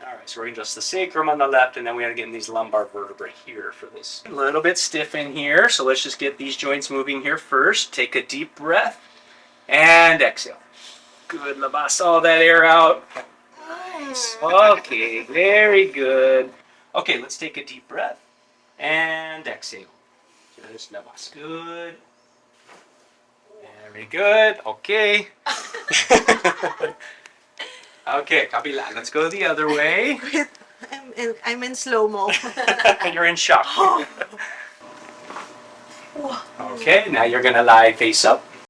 All right, so we're gonna adjust the sacrum on the left, and then we gotta get in these lumbar vertebrae here for this. A little bit stiff in here, so let's just get these joints moving here first. Take a deep breath, and exhale. Good, labas all that air out. Nice. Okay, very good. Okay, let's take a deep breath, and exhale. Just labas. Good. Very good. Okay. Okay, kabila. Let's go the other way. Wait, I'm in slow-mo. You're in shock. Okay, now you're gonna lie face up.